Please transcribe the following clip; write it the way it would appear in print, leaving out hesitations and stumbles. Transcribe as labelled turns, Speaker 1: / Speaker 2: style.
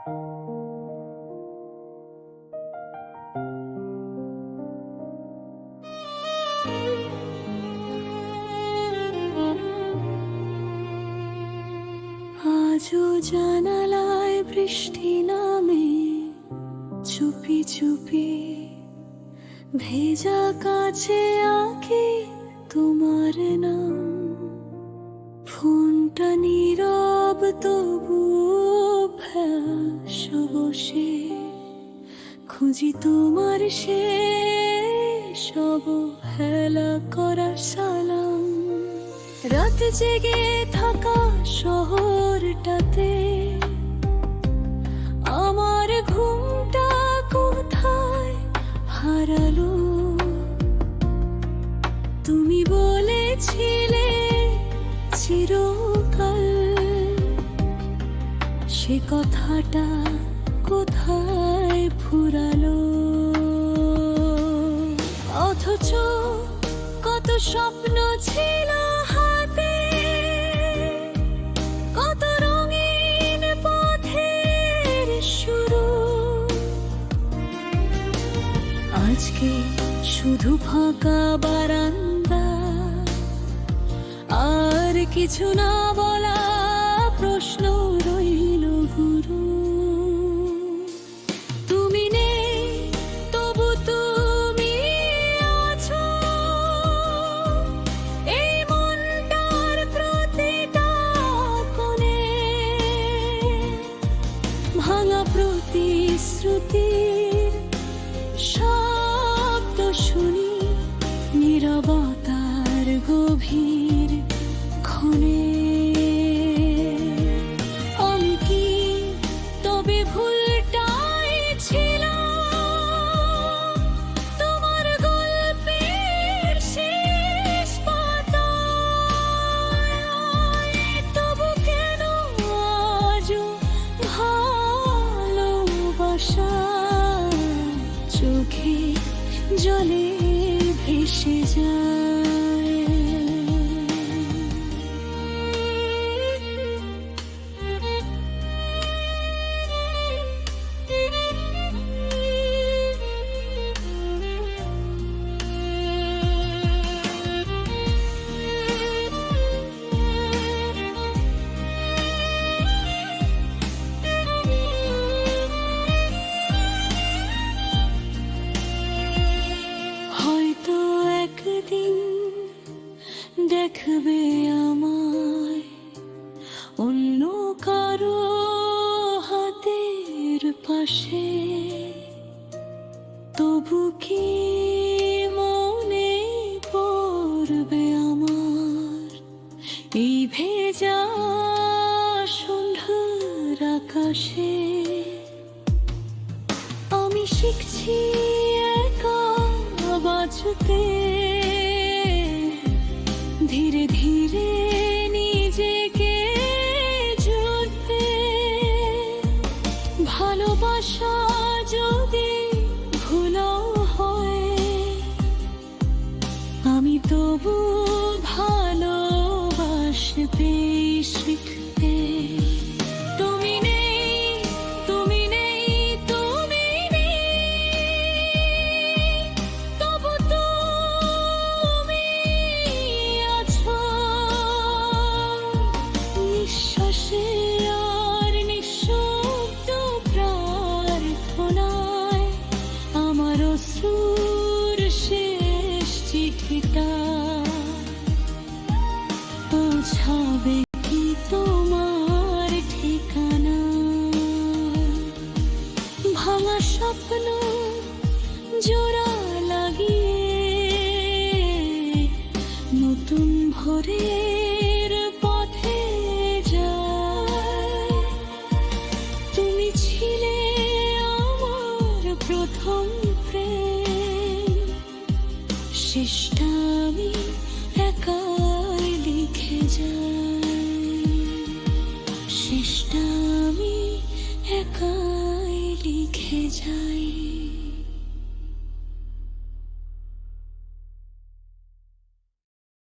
Speaker 1: আজও জানালায় বৃষ্টি নামে চুপি চুপি, ভেজা কাছে আঁকি তোমার নাম। ফোনটা নীরব তবু অভ্যাস বসে, খুঁজি তোমার শেষ অবহেলা করা সালাম। রাত জেগে থাকা শহরটাতে আমার ঘুমটা কোথায় হারালো? তুমি বলেছিলে চিরকাল, সে কথাটা কোথায় ফুরালো? অথচ কত স্বপ্ন ছিল হাতে, কত রঙিন পথের শুরু। আজকে শুধু ফাঁকা বারান্দা, আর কিছু না বলা প্রশ্ন রইল গুরু। তুমি নেই তবু তুমি আছো, এই মনটার প্রতিটা কোণে। ভাঙা প্রতিশ্রুতির শব্দ শুনি নীরবতার গভীর ক্ষণে। আমি কি তবে ভুলটাই ছিল তোমার গল্পের শেষ পাতায়? তবু কেন আজও ভালোবাসা চোখে জলে ভেসে যায়? হয়তো একদিন দেখবে আমায় অন্য কারো হাতের পাশে। তবু কি মনে পড়বে আমার এই ভেজা সন্ধ্যার আকাশে? আমি শিখছি একা বাঁচতে, ধীরে ধীরে নিজেকে জুড়তে। ভালোবাসা যদি ভুলও হয়, আমি তবু ভালোবাসতে শিখতে। তুমি নেই, তুমি নেই, তুমি নেই, তবু তুমি আছো। নিঃশ্বাসে আর নিঃশব্দ প্রার্থনায় আমার অশ্রুর শেষ চিঠিটা পৌঁছাবে কি তোমার ঠিকানা? ভাঙা স্বপ্ন জোড়া লাগিয়ে নতুন ভোরে